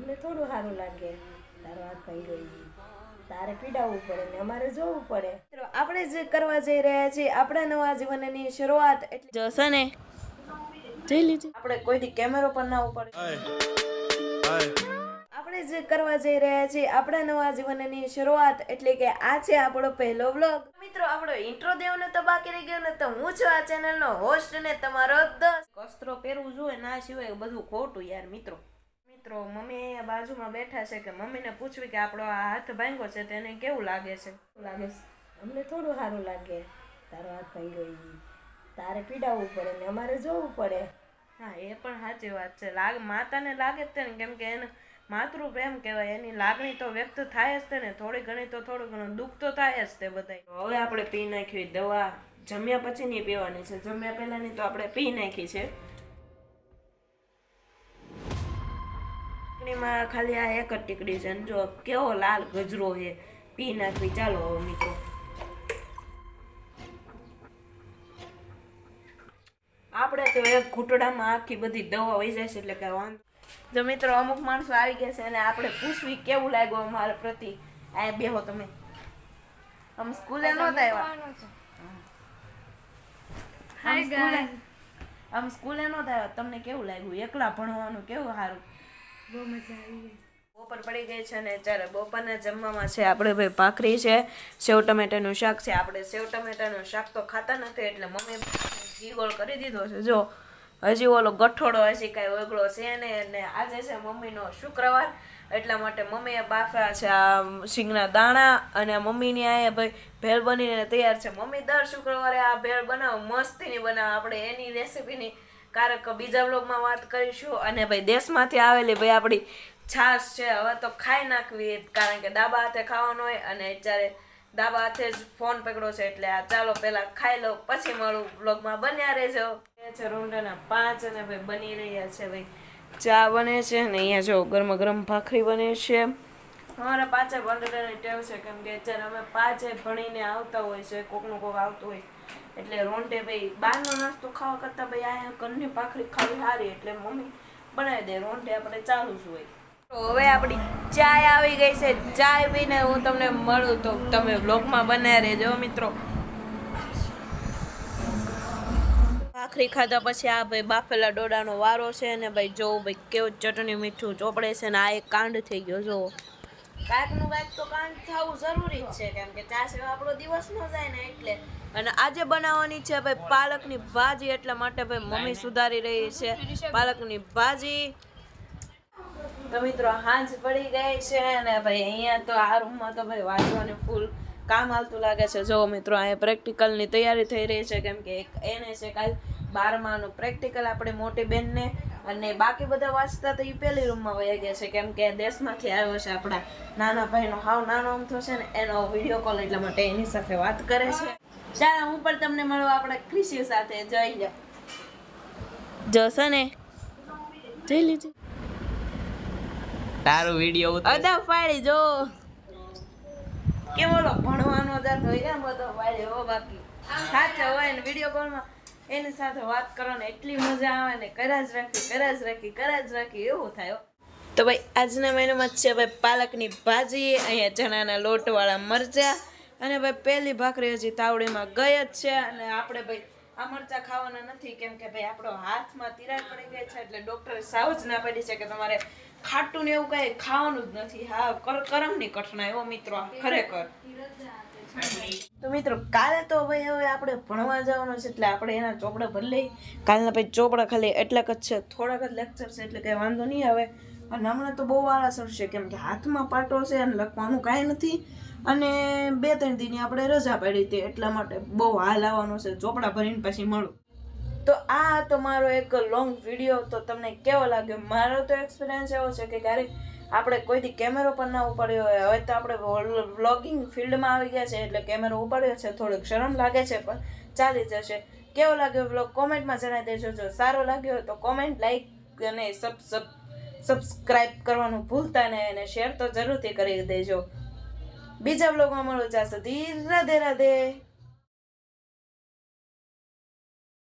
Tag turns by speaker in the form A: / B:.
A: અમને થોડું સારું લાગે તારો હાથ ભાઈ ગઈ તારે પીડાવવું પડે ને અમારે જોવું પડે. આપણે જે કરવા જઈ રહ્યા છીએ આપણા નવા જીવનની શરૂઆત એટલે જશે ને જઈ લીધી. આપણે કોઈથી કેમેરો પણ ના ઉપાડે. આપણે જે કરવા જઈ રહ્યા છીએ આપણા નવા જીવનની શરૂઆત એટલે કે આ છે આપણો પહેલો વ્લોગ. મિત્રો આપણો ઇન્ટ્રો દેવાનો તો બાકી રહી ગયો ને તો હું છું આ ચેનલનો હોસ્ટ ને તમારો દોસ્ત. કસ્ત્રો પહેરવું જોઈએ ના સિવાય બધું ખોટું યાર. મિત્રો મમ્મી અહીંયા બાજુમાં બેઠા છે કે મમ્મીને પૂછવી કે આપણો આ હાથ ભાંગ્યો છે તેને કેવું લાગે છે. અમને થોડું સારું લાગે તારો હાથ ભાંગ્યો તારે પીડાવવું પડે ને અમારે જોવું પડે. હા એ પણ સાચી વાત છે. માતાને લાગે જ ને કેમ કે એને માતૃ પ્રેમ કહેવાય. એની લાગણી તો વ્યક્ત થાય જ તે ને થોડી ઘણી તો થોડું ઘણું દુઃખ તો થાય જ તે બધાય. હવે આપણે પી નાખી દવા. જમ્યા પછીની પીવાની છે, જમ્યા પહેલાની તો આપણે પી નાખી છે. માં ખાલી આ એક જ ટીકડી છે જો કેવો લાલ ગજરો છે. પી નાખવી. ચાલો હવે મિત્રો આપણે તો એક ઘૂંટડામાં આખી બધી દવા વહી જાય છે એટલે કઈ વાંધો. જો મિત્રો અમુક માણસો આવી ગયા છે અને આપણે પૂછવી કેવું લાગ્યું અમારા પ્રતિ. આ બેહો તમે. આમ સ્કૂલે નહોતા આવ્યા. આમ સ્કૂલે નહોતા આવ્યા. તમને કેવું લાગ્યું? એકલા ભણવાનું કેવું સારું? બહુ મજા આવી. બપોર પડી ગઈ છે ને અત્યારે બપોરના જમવામાં છે આપણે ભાઈ ભાખરી છે, સેવ ટમેટાનું શાક છે. આપણે સેવ ટમેટાનું શાક તો ખાતા નથી એટલે મમ્મી ઘી ગોળ કરી દીધો છે. જો હજી ઓલો ગઠોડો હજી કાંઈ ઓગળો છે ને. અને આજે છે મમ્મીનો શુક્રવાર એટલા માટે મમ્મીએ બાફ્યા છે આ સિંગના દાણા અને મમ્મીની આ ભાઈ ભેળ બનીને તૈયાર છે. મમ્મી દર શુક્રવારે આ ભેળ બનાવો, મસ્તીની બનાવે. આપણે એની રેસીપીની કારક બીજા વ્લોગમાં વાત કરીશું. અને ભાઈ દેશમાંથી આવેલી ભાઈ આપણી છાશ છે હવે તો ખાઈ નાખવી કારણ કે દાબા હાથે ખાવાનું હોય અને અત્યારે દાબા હાથે જ ફોન પકડો છે એટલે આ ચાલો પહેલા ખાઈ લો પછી મળું. વ્લોગમાં બન્યા રહેજો. એ છે રૂંડાના 5 અને ભાઈ બની રહ્યા છે ભાઈ ચા બને છે અને અહીંયા જો ગરમા ગરમ ભાખરી બને છે. અમારા પાછા ભંડરાની ટેવ છે કેમ કે અત્યારે અમે 5 ભણીને આવતા હોય છે, કોકનું કોક આવતું હોય એટલે રોંઢે ભાઈ બહારનો નાસ્તો ખાવા કરતા ભાઈ આ ઘરની ભાખરી ખાવી સારી એટલે મમ્મી બનાવી દે. રોંઢે આપણે ચાલુ જ હોય. તો હવે આપણી ચાય આવી ગઈ છે. ચાય પીને હું તમને મળું તો તમે વ્લોગમાં બનાવી રહેજો મિત્રો. ભાખરી ખાધા પછી આ ભાઈ બાફેલા ડોડાનો વારો છે ને ભાઈ જો ભાઈ કેવું ચટણી મીઠું ચોપડે છે ને આ એક કાંડ થઈ ગયો. જો કાંઈકનું કાંઈક તો કાંડ થવું જરૂરી જ છે કેમ કે ચા સિવાય આપણો દિવસ ન જાય ને એટલે. અને આજે બનાવવાની છે ભાઈ પાલકની ભાજી એટલા માટે ભાઈ મમ્મી સુધારી રહી છે પાલકની ભાજી. તો મિત્રો હાંજ પડી ગઈ છે અને ભાઈ અહીંયા તો આ રૂમમાં તો ભાઈ વાંચવાનું ફૂલ કામ હાલતું લાગે છે. જો મિત્રો અહીંયા પ્રેક્ટિકલની તૈયારી થઈ રહી છે કેમ કે એને છે કાલ 12માનું પ્રેક્ટિકલ આપણે મોટી બેનને અને બાકી બધા વાંચતા તો એ પહેલી રૂમમાં વહી ગયા છે કેમ કે દેશમાંથી આવ્યો છે આપણા નાના ભાઈનો હાવ નાનો અમથો છે ને એનો વિડીયો કોલ એટલા માટે એની સાથે વાત કરે છે. ચાલો હું પણ તમને મળવા આપણે ક્રિશી સાથે જોઈ લો. જોશે ને જોઈ લીધી
B: તારો વિડિયો
A: અદા ફાડી જો કેમ ઓલો ભણવાનો જાત હોય ને બધો ફાડી હો. બાકી સાચો હોય ને વિડીયો કોલમાં એની સાથે વાત કરવાની એટલી મજા આવે ને કર્યા જ રાખી એવું થાય. તો ભાઈ આજના મેનુમાં છે ભાઈ પાલકની ભાજી, અહીંયા ચણાના લોટવાળા મરચાં અને ભાઈ પહેલી ભાખરી હજી તાવડીમાં ગઈ જ છે. અને આપણે ભાઈ આ મરચાં ખાવાના નથી કેમ કે ભાઈ આપણો હાથમાં તિરાડ પડી ગઈ છે એટલે ડૉક્ટરે સાવ જ ના પાડી છે કે તમારે ખાટું ને એવું કાંઈ ખાવાનું જ નથી. હા કરમની કઠણાઈ હો મિત્રો ખરેખર. તો મિત્રો કાલે તો ભાઈ હવે આપણે ભણવા જવાનું છે એટલે આપણે એના ચોપડા ભરી લઈ. કાલના ભાઈ ચોપડા ખાલી એટલાક જ છે, થોડાક જ લેક્ચર છે એટલે કંઈ વાંધો નહીં આવે. અને હમણાં તો બહુ આળસર છે કેમ કે હાથમાં પાટો છે અને લખવાનું કાંઈ નથી અને 2-3 દીની આપણે રજા પાડી હતી એટલા માટે બહુ હાલ આવવાનો છે. ચોપડા ભરીને પછી મળું. તો આ હતો મારો એક લોંગ વિડીયો. તો તમને કેવો લાગ્યો? મારો તો એક્સપિરિયન્સ એવો છે કે ક્યારેક આપણે કોઈથી કેમેરો પણ ના ઉપાડ્યો હોય. હવે તો આપણે વ્લોગિંગ ફિલ્ડમાં આવી ગયા છે એટલે કેમેરો ઉપાડ્યો છે, થોડીક શરમ લાગે છે પણ ચાલી જશે. કેવો લાગ્યો વ્લોગ કોમેન્ટમાં જણાવી દેજો. જો સારો લાગ્યો હોય તો કોમેન્ટ, લાઈક અને સબસ્ક્રાઇબ કરવાનું ભૂલતા નહીં અને શેર તો જરૂરથી કરી દેજો. બીજા વ્લોગમાં મળો ત્યાં સુધી રાધે રાધે.